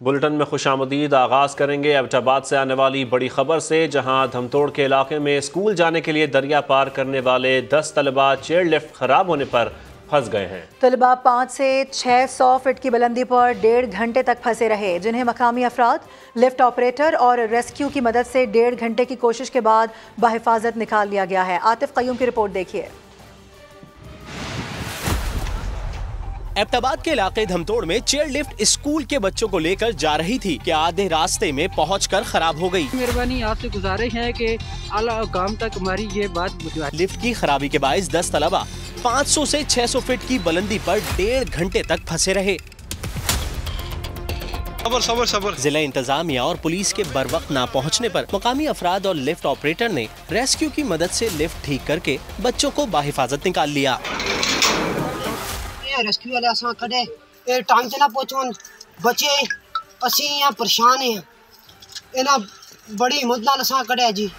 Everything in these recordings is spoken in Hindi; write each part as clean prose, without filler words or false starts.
बुलेटिन में खुशामदीद आगाज़ करेंगे एबटाबाद से आने वाली बड़ी खबर से, जहां धमतोड़ के इलाके में स्कूल जाने के लिए दरिया पार करने वाले 10 तलबा चेयर लिफ्ट खराब होने पर फंस गए हैं। तलबा 5 से 600 फीट की बुलंदी पर 1.5 घंटे तक फंसे रहे, जिन्हें मकामी अफराद, लिफ्ट ऑपरेटर और रेस्क्यू की मदद से 1.5 घंटे की कोशिश के बाद बाहिफाजत निकाल लिया गया है। आतिफ कयूम की रिपोर्ट देखिए। एबटाबाद के इलाके धमतोड़ में चेयर लिफ्ट स्कूल के बच्चों को लेकर जा रही थी कि आधे रास्ते में पहुंचकर खराब हो गई। मेहरबानी आपसे गुजारिश है कि आला काम तक हमारी ये बात भिजवाएं। लिफ्ट की खराबी के बायस 10 तलबा 500 से 600 फीट की बुलंदी पर 1.5 घंटे तक फंसे रहे। सबर। जिला इंतजामिया और पुलिस के बरवक्त ना पहुंचने पर मकामी अफराद और लिफ्ट ऑपरेटर ने रेस्क्यू की मदद से लिफ्ट ठीक करके बच्चों को बाहिफाजत निकाल लिया। रेस्क्यू वाले असा कड़े ए टाइम से ना पहुंचन बच्चे असी यहाँ परेशान हैं। इना बड़ी हिम्मत नाल असा कड़े जी।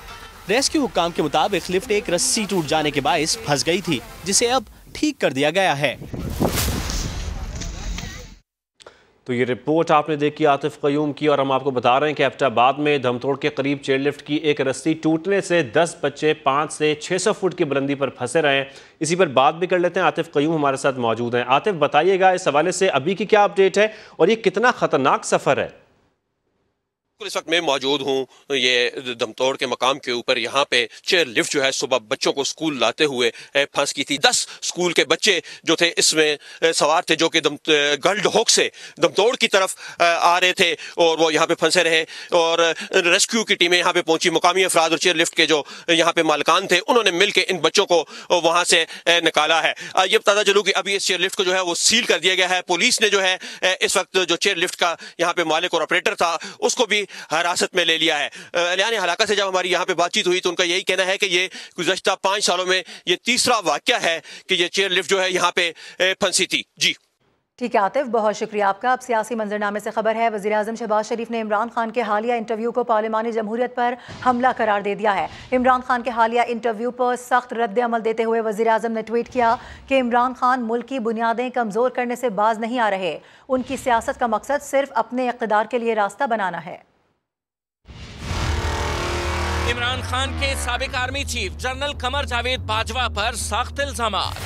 रेस्क्यू हुक्काम के मुताबिक लिफ्ट एक रस्सी टूट जाने के बायस फंस गई थी, जिसे अब ठीक कर दिया गया है। तो ये रिपोर्ट आपने देखी आतिफ कयूम की, और हम आपको बता रहे हैं कि एबटाबाद में धमतोड़ के करीब चेयर लिफ्ट की एक रस्सी टूटने से 10 बच्चे 5 से 600 फुट की बुलंदी पर फंसे रहे हैं। इसी पर बात भी कर लेते हैं। आतिफ कयूम हमारे साथ मौजूद हैं। आतिफ, बताइएगा इस हवाले से अभी की क्या अपडेट है और ये कितना खतरनाक सफर है? इस वक्त मैं मौजूद हूँ ये धमतोड़ के मकाम के ऊपर। यहाँ पे चेयर लिफ्ट जो है सुबह बच्चों को स्कूल लाते हुए फंस गई थी। 10 स्कूल के बच्चे जो थे इसमें सवार थे, जो कि गर्ल्ड हॉक से धमतोड़ की तरफ आ रहे थे और वो यहाँ पे फंसे रहे। और रेस्क्यू की टीमें यहाँ पे पहुंची। मुकामी अफराद और चेयर लिफ्ट के जो यहाँ पे मालिकान थे, उन्होंने मिलकर इन बच्चों को वहां से निकाला है। ये बताता चलूँ कि अभी इस चेयर लिफ्ट को जो है वो सील कर दिया गया है। पुलिस ने जो है इस वक्त जो चेयर लिफ्ट का यहाँ पे मालिक और ऑपरेटर था, उसको भी हिरासत में ले लिया है। एहलियान हलाका से जब हमारी यहाँ पे बातचीत हुई तो उनका यही कहना है कि ये गुज़श्ता 5 सालों में ये तीसरा वाक़या है कि ये चेयर लिफ्ट जो है यहाँ पे फंसी थी। जी ठीक है आतिफ, बहुत शुक्रिया आपका। अब सियासी मंजरनामे से खबर है। वज़ीर आज़म शहबाज शरीफ ने इमरान खान के हालिया इंटरव्यू को पार्लिमानी जमहूरियत पर हमला करार दे दिया है। इमरान खान के हालिया इंटरव्यू पर सख्त रद्द अमल देते हुए वज़ीर आज़म ने ट्वीट किया कि इमरान खान मुल्क की बुनियादें कमज़ोर करने से बाज नहीं आ रहे। उनकी सियासत का मकसद सिर्फ अपने इक़्तिदार के लिए रास्ता बनाना है। इमरान खान के साबिक army chief general Qamar Javed Bajwa पर सख्त इल्जामात।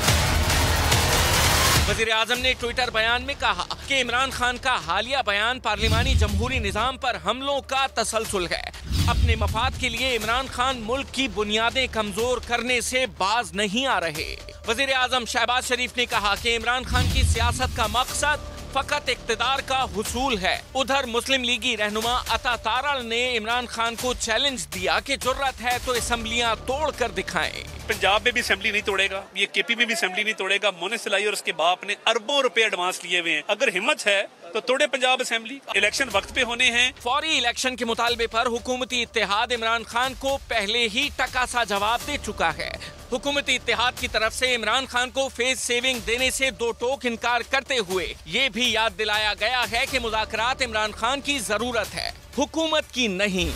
वज़ीर आज़म ने ट्विटर बयान में कहा कि इमरान खान का हालिया बयान पार्लिमानी जमहूरी निज़ाम पर हमलों का तसलसल है। अपने मफाद के लिए इमरान खान मुल्क की बुनियादें कमजोर करने से बाज नहीं आ रहे। वज़ीर आज़म शहबाज शरीफ ने कहा कि इमरान खान की सियासत का मकसद फकत इक्तदार का हुसूल है। उधर मुस्लिम लीगी रहनुमा अता तारड़ ने इमरान खान को चैलेंज दिया कि जुर्रत है तो असेंबलियां तोड़ कर दिखाएं। पंजाब में भी असेंबली नहीं तोड़ेगा, ये केपी में भी असेंबली नहीं तोड़ेगा। मोने सिलाई और उसके बाप ने अरबों रुपए एडवांस लिए हुए हैं। अगर हिम्मत है तो तोड़े पंजाब असेंबली। इलेक्शन वक्त पे होने हैं। फौरी इलेक्शन के मुतालबे पर हुकूमती इत्तेहाद इमरान खान को पहले ही टका सा जवाब दे चुका है। हुकूमती इत्तेहाद की तरफ से इमरान खान को फेस सेविंग देने से दो टोक इनकार करते हुए ये भी याद दिलाया गया है कि मुज़ाकरात इमरान खान की जरूरत है, हुकूमत की नहीं।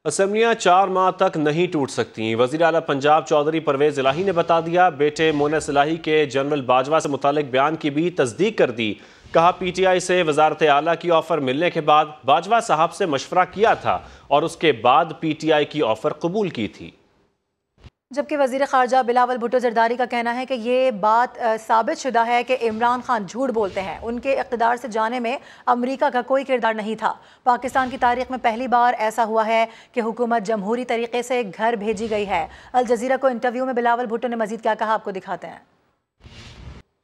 असेंबलियां 4 माह तक नहीं टूट सकती। वज़ीर आला पंजाब चौधरी परवेज इलाही ने बता दिया। बेटे मोनस इलाही के जनरल बाजवा से मुतालिक बयान की भी तस्दीक कर दी। कहा पीटीआई से वजारत आला की ऑफर मिलने के बाद बाजवा साहब से मशवरा किया था और उसके बाद पीटीआई की ऑफर कबूल की थी। जबकि वज़ीर ख़ारजा बिलावल भुट्टो ज़रदारी का कहना है कि ये बात साबित शुदा है कि इमरान खान झूठ बोलते हैं। उनके इक़्तिदार से जाने में अमेरिका का कोई किरदार नहीं था। पाकिस्तान की तारीख में पहली बार ऐसा हुआ है कि हुकूमत जमहूरी तरीके से घर भेजी गई है। अल जज़ीरा को इंटरव्यू में बिलावल भुट्टो ने मज़ीद क्या कहा, आपको दिखाते हैं।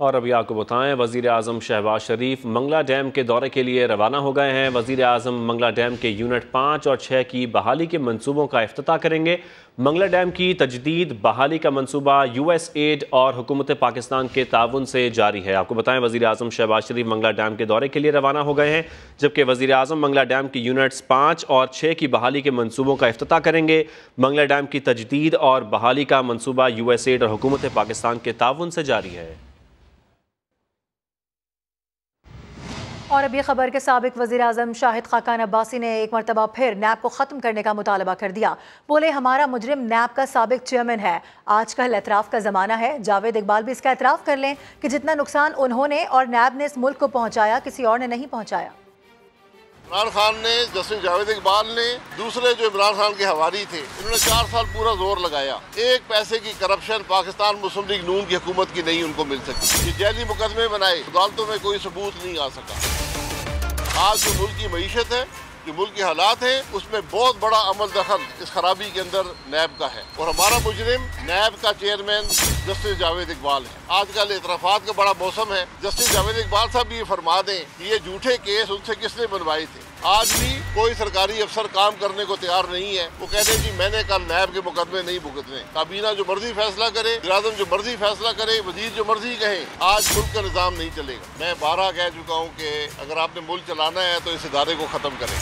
और अभी आपको बताएं, वज़ीर आज़म शहबाज शरीफ मंगला डैम के दौरे के लिए रवाना हो गए हैं। वज़ीर आज़म मंगला डैम के यूनिट 5 और 6 की बहाली के मंसूबों का इफ्तिताह करेंगे। मंगला डैम की तजदीद बहाली का मंसूबा USAID और हुकूमत पाकिस्तान के ताउन से जारी है। आपको बताएं, वज़ीर आज़म शहबाज शरीफ मंगला डैम के दौरे के लिए रवाना हो गए हैं, जबकि वज़ीर आज़म मंगला डैम की यूनिट्स 5 और 6 की बहाली के मंसूबों का इफ्तिताह करेंगे। मंगला डैम की तजदीद और बहाली का मंसूबा USAID और हुकूमत पाकिस्तान के ताउन से जारी है। और अब ये खबर के साबिक वज़ीर-ए-आज़म शाहिद खाकान अब्बासी ने एक मरतबा फिर नैब को ख़त्म करने का मुतालबा कर दिया। बोले हमारा मुजरिम नैब का साबिक चेयरमैन है। आजकल एतराफ़ का ज़माना है। जावेद इकबाल भी इसका एतराफ़ कर लें कि जितना नुकसान उन्होंने और नैब ने इस मुल्क को पहुँचाया किसी और ने नहीं पहुँचाया। इमरान खान ने, जस्टिस जावेद इकबाल ने, दूसरे जो इमरान खान के हवारी थे, इन्होंने 4 साल पूरा जोर लगाया। एक पैसे की करप्शन पाकिस्तान मुस्लिम लीग नून की हुकूमत की नहीं उनको मिल सकी। ये जैली मुकदमे बनाए, अदालतों में कोई सबूत नहीं आ सका। आज जो मुल्क की मईशत है, जो मुल्क के हालात हैं, उसमें बहुत बड़ा अमल दखल इस खराबी के अंदर नैब का है और हमारा मुजरिम नैब का चेयरमैन जस्टिस जावेद इकबाल है। आजकल इतराफात का बड़ा मौसम है। जस्टिस जावेद इकबाल साहब भी ये फरमा दें कि ये झूठे केस उनसे किसने बनवाए थे। आज भी कोई सरकारी अफसर काम करने को तैयार नहीं है। वो कहते हैं कि मैंने कल नैब के मुकदमे नहीं भुगतने। काबीना जो मर्जी फैसला करे, वज़ीर-ए-आज़म जो मर्जी फैसला करे, वजीर जो मर्जी कहे, आज मुल्क का निज़ाम नहीं चलेगा। मैं 12 कह चुका हूँ कि अगर आपने मुल्क चलाना है तो इस इदारे को ख़त्म करें।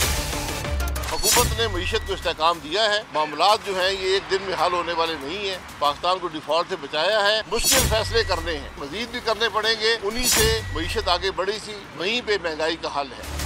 हुकूमत ने मईशत को इस्तेकाम दिया है। मामलात जो हैं ये एक दिन में हल होने वाले नहीं है। पाकिस्तान को डिफॉल्ट से बचाया है। मुश्किल फैसले करने हैं, मजीद भी करने पड़ेंगे। उन्हीं से मईशत आगे बढ़ी थी, वहीं पे महंगाई का हल है।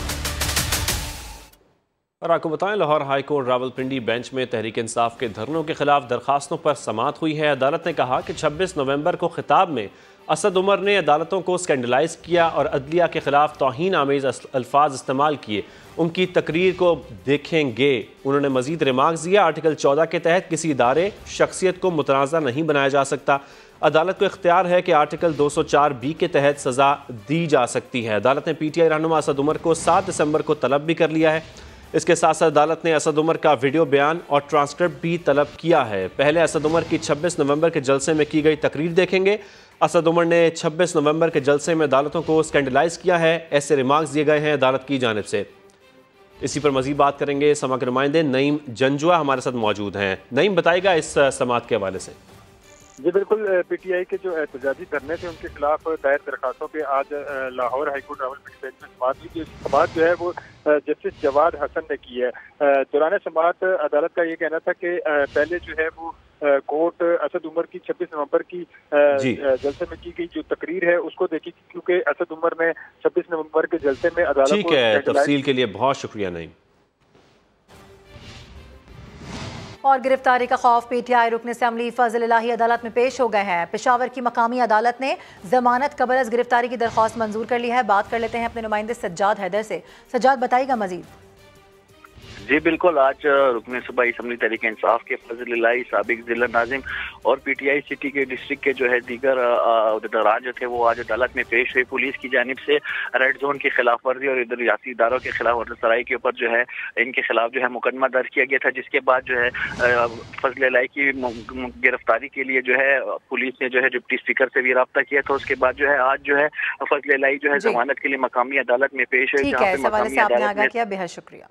और आपको बताएं, Lahore high court Rawalpindi bench में तहरीक इंसाफ के धरनों के खिलाफ दरखास्तों पर समाअत हुई है। अदालत ने कहा कि 26 नवंबर को खिताब में असद उमर ने अदालतों को स्कैंडलाइज किया और अदलिया के खिलाफ तौहीन आमेज अल्फाज इस्तेमाल किए। उनकी तकरीर को देखेंगे। उन्होंने मजीद रिमार्क्स दिया, आर्टिकल 14 के तहत किसी इदारे शख्सियत को मुतनाज़ा नहीं बनाया जा सकता। अदालत को इख्तियार है कि आर्टिकल 204B के तहत सज़ा दी जा सकती है। अदालत ने PTI रहनुमा असद उमर को 7 दिसंबर को तलब भी कर लिया है। इसके साथ साथ अदालत ने असद उमर का वीडियो बयान और ट्रांसक्रिप्ट भी तलब किया है। पहले असद उमर की 26 नवंबर के जलसे में की गई तकरीर देखेंगे। असद उमर ने 26 नवंबर के जलसे में अदालतों को स्कैंडलाइज किया है, ऐसे रिमार्क्स दिए गए हैं अदालत की जानिब से। इसी पर मजीद बात करेंगे। समा के नुमाइंदे नईम जंजुआ हमारे साथ मौजूद हैं। नईम, बताएगा इस समाअत के हवाले से। जी बिल्कुल, PTI के जो एहतजाजी धरने थे उनके खिलाफ दायर दरखास्तों पे आज लाहौर हाईकोर्ट रावलपिंडी बेंच में समाअत हुई थी। समाअत जो है वो जस्टिस जवाद हसन ने की है। दौरान समाअत अदालत का ये कहना था कि पहले जो है वो कोर्ट असद उमर की 26 नवंबर की जलसे में की गई जो तकरीर है उसको देखी, क्योंकि असद उमर ने 26 नवंबर के जलसे में अदालत ठीक है। तफसील के लिए बहुत शुक्रिया नईम। और गिरफ्तारी का खौफ, PTI रुकन असेंबली फजल इलाही अदालत में पेश हो गए हैं। पेशावर की मकामी अदालत ने जमानत कबल अज़ गिरफ्तारी की दरख्वास्त मंजूर कर ली है। बात कर लेते हैं अपने नुमाइंदे सज्जाद हैदर से। सज्जाद, बताइएगा मजीद। जी बिल्कुल, आज रुकन सूबाई असम्बली तहरीक इंसाफ के फजल इलाही, साबिक जिला नाजिम और PTI सिटी के डिस्ट्रिक्ट के जो है दीगर अहदेदारान जो थे वो आज अदालत में पेश हुए। पुलिस की जानिब से रेड जोन की खिलाफ वर्जी और इधर रियासी इदारों के खिलाफ वर्दसराई के ऊपर जो है इनके खिलाफ जो है मुकदमा दर्ज किया गया था, जिसके बाद जो है फजल इलाही की गिरफ्तारी के लिए जो है पुलिस ने जो है डिप्टी स्पीकर से भी रब्ता किया था। उसके बाद जो है आज जो है फजल इलाही जो है जमानत के लिए मकामी अदालत में पेश है। बेहद शुक्रिया।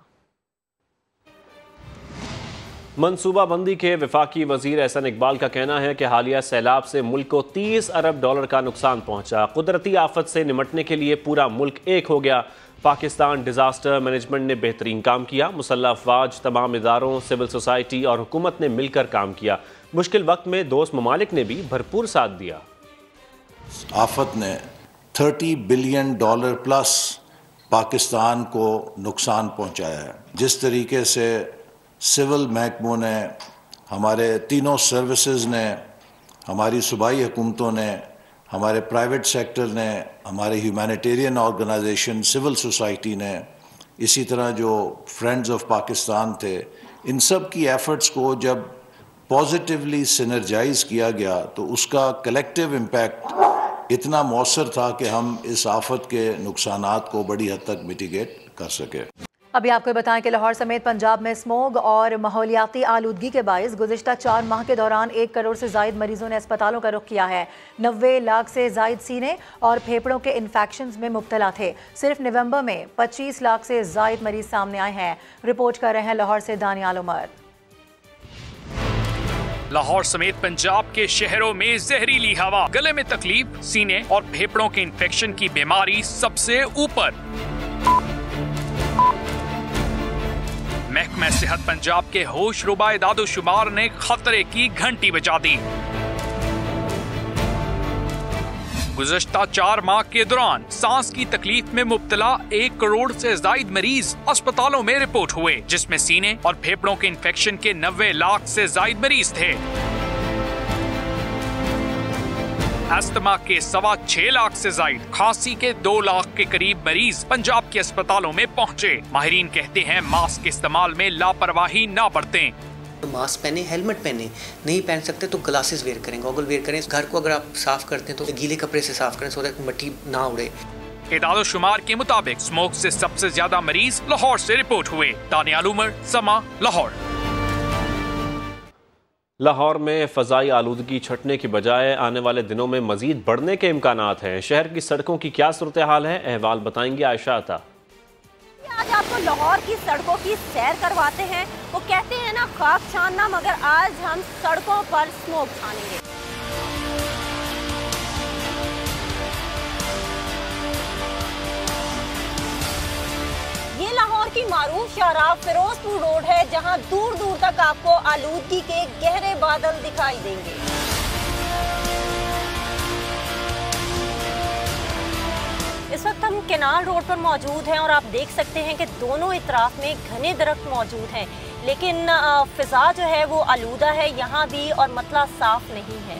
मनसूबाबंदी के वफाकी वजीर एहसन इकबाल का कहना है कि हालिया सैलाब से मुल्क को $30 अरब का नुकसान पहुंचा। कुदरती आफत से निमटने के लिए पूरा मुल्क एक हो गया। पाकिस्तान डिजास्टर मैनेजमेंट ने बेहतरीन काम किया। मुसल्लह अफवाज, तमाम इदारों, सिविल सोसाइटी और हुकूमत ने मिलकर काम किया। मुश्किल वक्त में दोस्त ममालिक ने भी भरपूर साथ दिया। आफत ने $30 बिलियन प्लस पाकिस्तान को नुकसान पहुंचाया है। जिस तरीके से सिविल महकमों ने, हमारे तीनों सर्विसेज ने, हमारी सूबाई हुकूमतों ने, हमारे प्राइवेट सेक्टर ने, हमारे ह्यूमैनिटेरियन ऑर्गेनाइजेशन, सिविल सोसाइटी ने, इसी तरह जो फ्रेंड्स ऑफ पाकिस्तान थे, इन सब की एफर्ट्स को जब पॉजिटिवली सिनर्जाइज किया गया तो उसका कलेक्टिव इम्पैक्ट इतना मौसर था कि हम इस आफत के नुकसानात को बड़ी हद तक मिटिगेट कर सके। अभी आपको बताएं कि लाहौर समेत पंजाब में स्मोग और माहौलियाती आलूदगी के बायस गुज़िश्ता 4 माह के दौरान 1 करोड़ से ज़ायद मरीजों ने अस्पतालों का रुख किया है। 90 लाख से ज़ायद सीने और फेफड़ों के इन्फेक्शंस में मुब्तला थे। सिर्फ नवंबर में 25 लाख से ज़ायद मरीज सामने आए हैं। रिपोर्ट कर रहे हैं लाहौर से दानियाल उमर। लाहौर समेत पंजाब के शहरों में जहरीली हवा, गले में तकलीफ, सीने और फेफड़ों के इन्फेक्शन की बीमारी सबसे ऊपर। महकमा सेहत पंजाब के होश रुबा इदादोशुमार ने खतरे की घंटी बजा दी। गुज़श्ता 4 माह के दौरान सांस की तकलीफ में मुब्तला 1 करोड़ से जायद मरीज अस्पतालों में रिपोर्ट हुए, जिसमें सीने और फेफड़ों के इन्फेक्शन के 90 लाख से जायद मरीज थे। अस्थमा के 6.25 लाख से जायद, खांसी के 2 लाख के करीब मरीज पंजाब के अस्पतालों में पहुँचे। माहिरीन कहते हैं मास्क के इस्तेमाल में लापरवाही ना बरतें। मास्क पहने, हेलमेट पहने, नहीं पहन सकते तो ग्लासेस वेयर करें, गॉगल वेयर करें। घर को अगर आप साफ करते हैं तो गीले कपड़े से साफ करें सो दैट मिट्टी ना उड़े। एदाद-ओ-शुमार के मुताबिक स्मोक से सबसे ज्यादा मरीज लाहौर से रिपोर्ट हुए। दानियाल उमर, समा, लाहौर। लाहौर में फ़ज़ाई आलूदगी छटने की बजाय आने वाले दिनों में मजीद बढ़ने के इम्कानात हैं। शहर की सड़कों की क्या सूरत हाल है, अहवाल बताएंगे आयशा अता। आज आपको लाहौर की सड़कों की सैर करवाते हैं। वो कहते हैं ना खाक छानना, मगर आज हम सड़कों पर स्मोक छानेंगे। ये लाहौर की मारूफ शाहराह फिरोजपुर रोड है, जहां दूर दूर तक आपको आलूदगी के गहरे बादल दिखाई देंगे। इस वक्त हम केनाल रोड पर मौजूद हैं और आप देख सकते हैं कि दोनों इतराफ में घने दरख्त मौजूद हैं, लेकिन फिजा जो है वो आलूदा है यहाँ भी और मतला साफ नहीं है।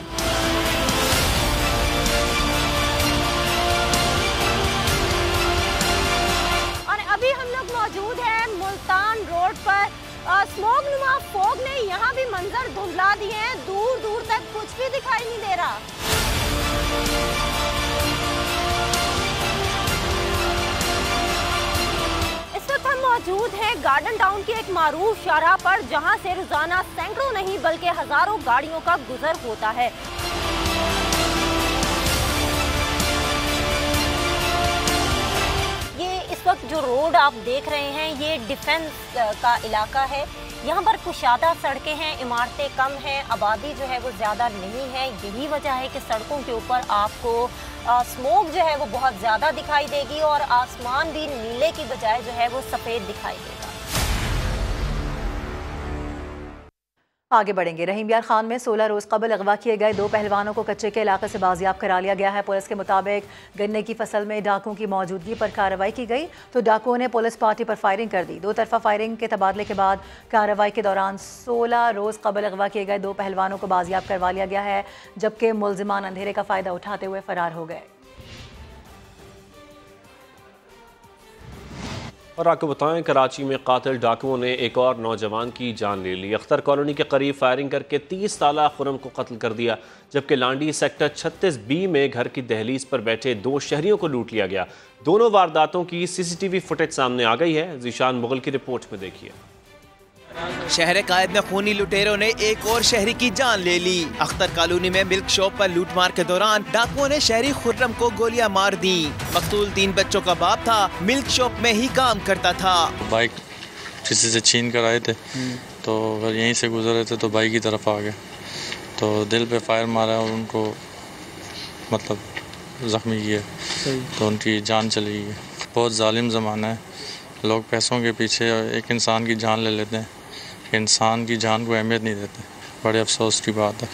और अभी हम लोग मौजूद हैं मुल्तान रोड पर। स्मोक नुमा फोग ने यहाँ भी मंजर धुंधला दिए हैं, दूर दूर तक कुछ भी दिखाई नहीं दे रहा। हम मौजूद हैं गार्डन टाउन की एक मारूफ शाहराह पर, जहां से रोजाना सैकड़ों नहीं बल्कि हजारों गाड़ियों का गुजर होता है। ये इस वक्त जो रोड आप देख रहे हैं ये डिफेंस का इलाका है। यहाँ पर कुशादा सड़कें हैं, इमारतें कम हैं, आबादी जो है वो ज़्यादा नहीं है। यही वजह है कि सड़कों के ऊपर आपको स्मोक जो है वो बहुत ज़्यादा दिखाई देगी और आसमान भी नीले की बजाय जो है वो सफ़ेद दिखाई देगा। आगे बढ़ेंगे। रहीम यार खान में 16 रोज़ कबल अगवा किए गए 2 पहलवानों को कच्चे के इलाके से बाजियाब करा लिया गया है। पुलिस के मुताबिक गन्ने की फसल में डाकुओं की मौजूदगी पर कार्रवाई की गई तो डाकुओं ने पुलिस पार्टी पर फायरिंग कर दी। 2 तरफा फायरिंग के तबादले के बाद कार्रवाई के दौरान 16 रोज़ कबल अगवा किए गए 2 पहलवानों को बाजियाब करवा लिया गया है, जबकि मुलजिमान अंधेरे का फ़ायदा उठाते हुए फरार हो गए। और आपको बताएं, कराची में कातिल डाकुओं ने एक और नौजवान की जान ले ली। अख्तर कॉलोनी के करीब फायरिंग करके 30 साला खुरम को कत्ल कर दिया, जबकि लांडी सेक्टर 36B में घर की दहलीज पर बैठे 2 शहरियों को लूट लिया गया। दोनों वारदातों की CCTV फुटेज सामने आ गई है। ज़ीशान मुगल की रिपोर्ट में देखिए। शहर कायद में खूनी लुटेरों ने एक और शहरी की जान ले ली। अख्तर कॉलोनी में मिल्क शॉप पर लूटमार के दौरान डाकुओं ने शहरी खुर्रम को गोलियां मार दी। मकतूल 3 बच्चों का बाप था, मिल्क शॉप में ही काम करता था। बाइक किसी से छीन कर आए थे तो अगर यहीं से गुजर रहे थे तो बाइक की तरफ आ गए तो दिल पे फायर मारा और उनको मतलब जख्मी किया तो उनकी जान चली गई। बहुत जालिम ज़माना है, लोग पैसों के पीछे एक इंसान की जान ले लेते हैं, इंसान की जान को अहमियत नहीं देते। बड़े अफसोस की बात है।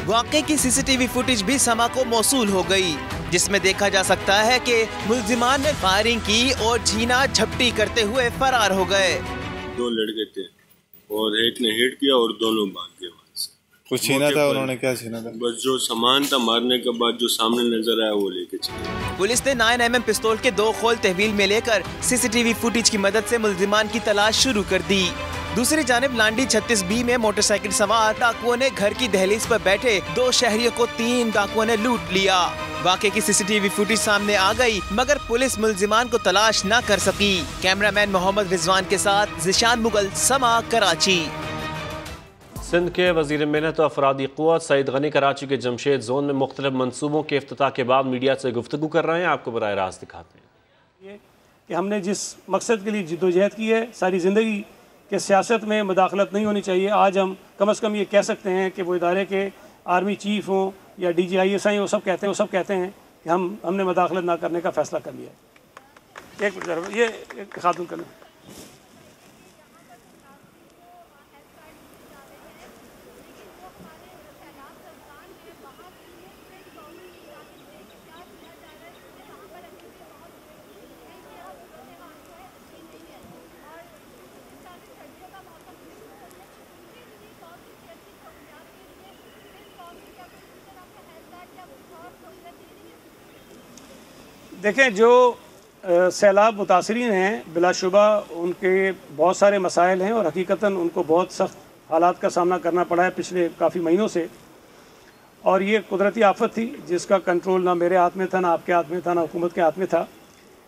वाक़े की CCTV फुटेज भी समा को मौसूल हो गई, जिसमें देखा जा सकता है कि मुल्जिमान ने फायरिंग की और छीना झपटी करते हुए फरार हो गए। 2 लड़के थे और एक ने हिट किया और दोनों भाग गए। कुछ छीना था, उन्होंने क्या छीना था? बस जो सामान था मारने के बाद जो सामने नजर आया वो लेके चले। पुलिस ने 9mm पिस्तौल के 2 खोल तहवील में लेकर CCTV फुटेज की मदद से मुल्जिमान की तलाश शुरू कर दी। दूसरी जानिब लांडी 36B में मोटरसाइकिल सवार डाकुओं ने घर की दहलीज पर बैठे 2 शहरियों को 3 डाकुओं ने लूट लिया। वाक़े की CCTV फुटेज सामने आ गई, मगर पुलिस मुल्जिमान को तलाश न कर सकी। कैमरामैन मोहम्मद रिजवान के साथ ज़ीशान मुगल, समा, कराची। सिंध के वज़ीर मेहनत और अफरादी क़ुव्वत सईद गनी कराची के जमशेद जोन में मुख्तलिफ मनसूबों के इफ्तिताह के बाद मीडिया से गुफ्तगू कर रहे हैं। आपको बराह रास्त दिखाते हैं कि हमने जिस मकसद के लिए जिद्दोजहद की है, सारी ज़िंदगी के सियासत में मुदाखलत नहीं होनी चाहिए। आज हम कम अज़ कम ये कह सकते हैं कि वो इदारे के आर्मी चीफ हों या DGISI वो सब कहते हैं कि हमने मुदाखलत ना करने का फ़ैसला कर लिया। एक मिनट, ये खातून कर लें। देखें, जो सैलाब मुतासरीन हैं बिलाशुबा उनके बहुत सारे मसाइल हैं और हकीकतन उनको बहुत सख्त हालात का सामना करना पड़ा है पिछले काफ़ी महीनों से। और ये कुदरती आफत थी जिसका कंट्रोल ना मेरे हाथ में था, ना आपके हाथ में था, ना हुकूमत के हाथ में था।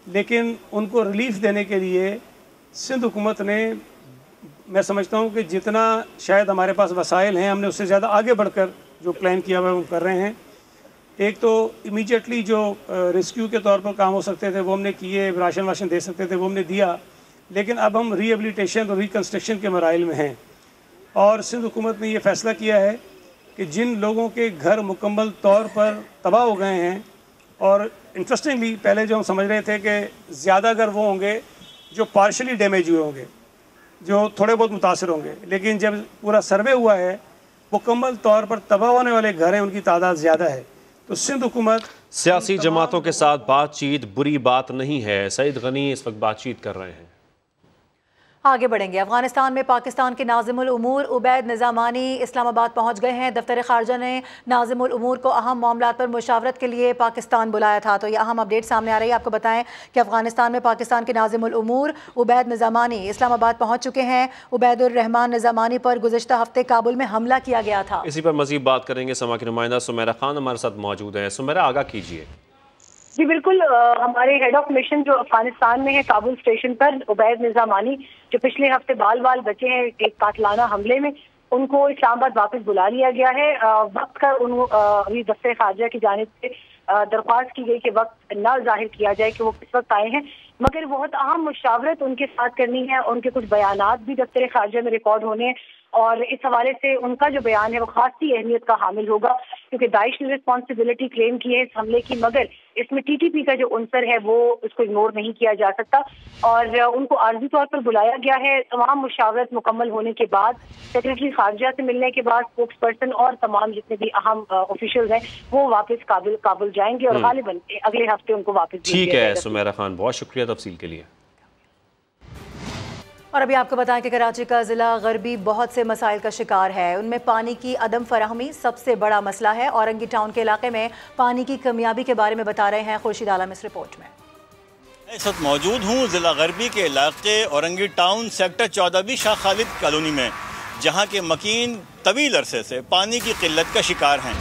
लेकिन उनको रिलीफ देने के लिए सिंध हुकूमत ने, मैं समझता हूँ कि जितना शायद हमारे पास वसाइल हैं, हमने उससे ज़्यादा आगे बढ़कर जो प्लान किया हुआ है वो कर रहे हैं। एक तो इमीडिएटली जो रेस्क्यू के तौर पर काम हो सकते थे वो हमने किए, राशन वाशन दे सकते थे वो हमने दिया, लेकिन अब हम रिहेबिलिटेशन और रिकन्स्ट्रक्शन के मराइल में हैं। और सिंध हुकूमत ने ये फ़ैसला किया है कि जिन लोगों के घर मुकम्मल तौर पर तबाह हो गए हैं, और इंटरेस्टिंगली पहले जो हम समझ रहे थे कि ज़्यादा घर वो होंगे जो पार्शली डैमेज हुए होंगे, जो थोड़े बहुत मुतासर होंगे, लेकिन जब पूरा सर्वे हुआ है मुकम्मल तौर पर तबाह होने वाले घर हैं उनकी तादाद ज़्यादा है। तो सिंध हुकूमत सियासी जमातों के साथ बातचीत बुरी बात नहीं है, सईद गनी इस वक्त बातचीत कर रहे हैं। आगे बढ़ेंगे। अफगानिस्तान में पाकिस्तान के नाज़िमुल उमूर उबैद निज़ामानी इस्लामाबाद पहुंच गए हैं। दफ्तर ख़ारजा ने नाज़िमुल उमूर को अहम मामलात पर मुशावरत के लिए पाकिस्तान बुलाया था। तो ये अहम अपडेट सामने आ रही है। आपको बताएं कि अफगानिस्तान में पाकिस्तान के नाज़िमुल उमूर उबैद निज़ामानी इस्लामाबाद पहुँच चुके हैं। उबैदुर रहमान निज़ामानी पर गुज़िश्ता हफ्ते काबुल में हमला किया गया था। इसी पर मज़ीद बात करेंगे। समा की नुमाइंदा सुमेरा खान हमारे साथ मौजूद है। सुमेरा, आगाह कीजिए। जी बिल्कुल, हमारे हेड ऑफ मिशन जो अफगानिस्तान में है काबुल स्टेशन पर, उबैद निज़ामानी जो पिछले हफ्ते बाल बचे हैं एक कातलाना हमले में, उनको इस्लामाबाद वापस बुला लिया गया है। वक्त का अभी दफ्तर ख़ारजा की जानिब से दरख्वास्त की गई कि वक्त न जाहिर किया जाए कि वो किस वक्त आए हैं, मगर बहुत अहम मुशावरत उनके साथ करनी है। उनके कुछ बयानात भी दफ्तर ख़ारजा में रिकॉर्ड होने हैं और इस हवाले से उनका जो बयान है वो खासी अहमियत का हामिल होगा, क्योंकि दाइश ने रिस्पॉन्सिबिलिटी क्लेम की है इस हमले की, मगर इसमें टीटीपी का जो अंसर है वो उसको इग्नोर नहीं किया जा सकता। और उनको आर्जी तौर पर बुलाया गया है। तमाम मुशावरत मुकम्मल होने के बाद, सेक्रेटरी खारजा से मिलने के बाद, स्पोक्स पर्सन और तमाम जितने भी अहम ऑफिशियल्स हैं वो वापस काबुल जाएंगे और गालिबन अगले हफ्ते उनको वापस। ठीक है सुमेरा खान, बहुत शुक्रिया तफसील के लिए। और अभी आपको बताएं कि कराची का ज़िला गरबी बहुत से मसाइल का शिकार है। उनमें पानी की अदम फराहमी सबसे बड़ा मसला है। औरंगी टाउन के इलाके में पानी की कमियाबी के बारे में बता रहे हैं खुर्शीद आलम इस रिपोर्ट में। इस वक्त मौजूद हूँ ज़िला गरबी के इलाके Orangi town sector 14 Shah Khalid colony में, जहाँ के मकीन तवील अरसे से पानी की किल्लत का शिकार हैं।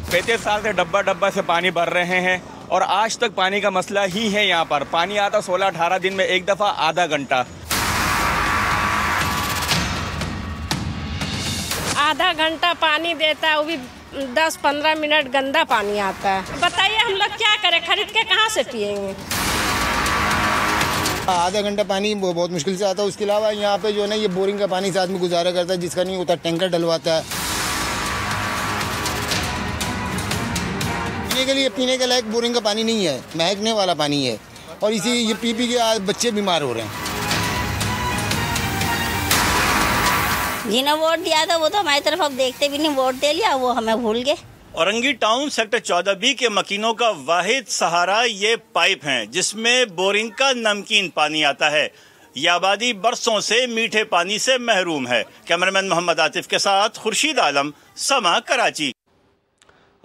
35 साल से डब्बा से पानी भर रहे हैं और आज तक पानी का मसला ही है। यहाँ पर पानी आता 16-18 दिन में एक दफ़ा, आधा घंटा। आधा घंटा पानी देता है, वो भी 10-15 मिनट गंदा पानी आता है। बताइए हम लोग क्या करें, खरीद के कहाँ से पिएंगे। आधा घंटा पानी बहुत मुश्किल से आता है। उसके अलावा यहाँ पे जो है ना, ये बोरिंग का पानी से आदमी गुजारा करता है, जिसका नहीं होता टैंकर डलवाता है। पीने के लायक बोरिंग का पानी नहीं है, महकने वाला पानी है, और इसी ये पी के आज बच्चे बीमार हो रहे हैं। जिन्हें वोट दिया था वो तो हमारी तरफ अब देखते भी नहीं, वोट दे लिया वो हमें भूल गए। औरंगी टाउन सेक्टर 14B के मकीनों का वाहिद सहारा ये पाइप हैं, जिसमें बोरिंग का नमकीन पानी आता है। ये आबादी बरसों से मीठे पानी से महरूम है। कैमरामैन मोहम्मद आतिफ के साथ खुर्शीद आलम, समा, कराची।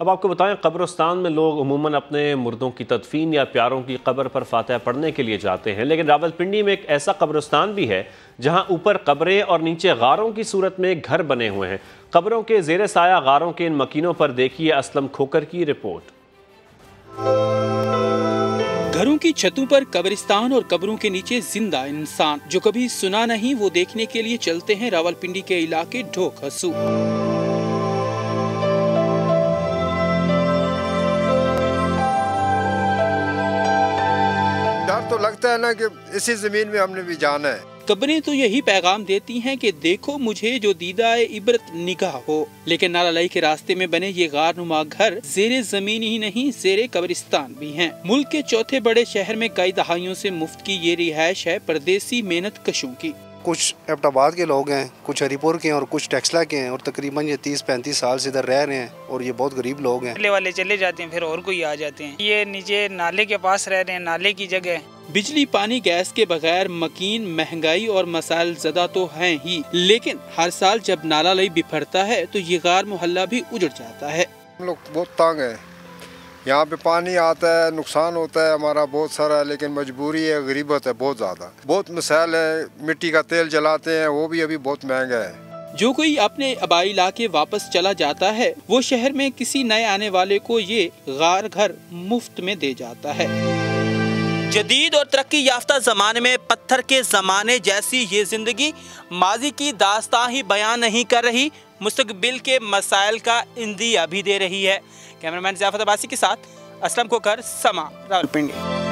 अब आपको बताएं, कब्रिस्तान में लोग उमूमन अपने मुर्दों की तदफीन या प्यारों की कब्र पर फातिहा पढ़ने के लिए जाते हैं, लेकिन रावलपिंडी में एक ऐसा कब्रिस्तान भी है जहां ऊपर कब्रें और नीचे गारों की सूरत में घर बने हुए हैं। कब्रों के ज़ेरे साया गारों के इन मकीनों पर देखिए असलम खोकर की रिपोर्ट। घरों की छतों पर कब्रिस्तान और कब्रों के नीचे जिंदा इंसान। जो कभी सुना नहीं वो देखने के लिए चलते हैं रावलपिंडी के इलाके ढोक हसू। तो लगता है ना कि इसी जमीन में हमने भी जाना है। कब्रें तो यही पैगाम देती हैं कि देखो मुझे जो दीदाए इबरत निगाह हो, लेकिन नालालाई के रास्ते में बने ये गारनुमा घर ज़ेरे जमीन ही नहीं ज़ेरे कब्रिस्तान भी हैं। मुल्क के चौथे बड़े शहर में कई दहाइयों से मुफ्त की ये रिहाइश है परदेसी मेहनत कशों की। कुछ एबटाबाद के लोग हैं, कुछ हरीपुर के हैं और कुछ टेक्सला के हैं, और तकरीबन ये 30-35 साल से इधर रह रहे हैं, और ये बहुत गरीब लोग हैं। पहले वाले चले जाते हैं, फिर और कोई आ जाते हैं। ये नीचे नाले के पास रह रहे हैं, नाले की जगह। बिजली पानी गैस के बगैर मकीन महंगाई और मसाइल ज़दा तो हैं ही, लेकिन हर साल जब नाला लई बिफरता है तो ये गार मोहल्ला भी उजड़ जाता है। हम लोग बहुत तंग है, यहाँ पे पानी आता है, नुकसान होता है हमारा बहुत सारा, लेकिन मजबूरी है, गरीबत है बहुत ज़्यादा। बहुत मसाइल है, मिट्टी का तेल जलाते हैं वो भी अभी बहुत महंगा है। जो कोई अपने आबाई इलाके वापस चला जाता है वो शहर में किसी नए आने वाले को ये गार घर मुफ्त में दे जाता है। जदीद और तरक्की याफ्ता ज़माने में पत्थर के ज़माने जैसी ये जिंदगी माजी की दास्तां ही बयान नहीं कर रही, मुस्तकबिल के मसाइल का इंदिया भी दे रही है। कैमरामैन ज़ियाफत अब्बासी के साथ असलम कोकर, समा, रावलपिंडी।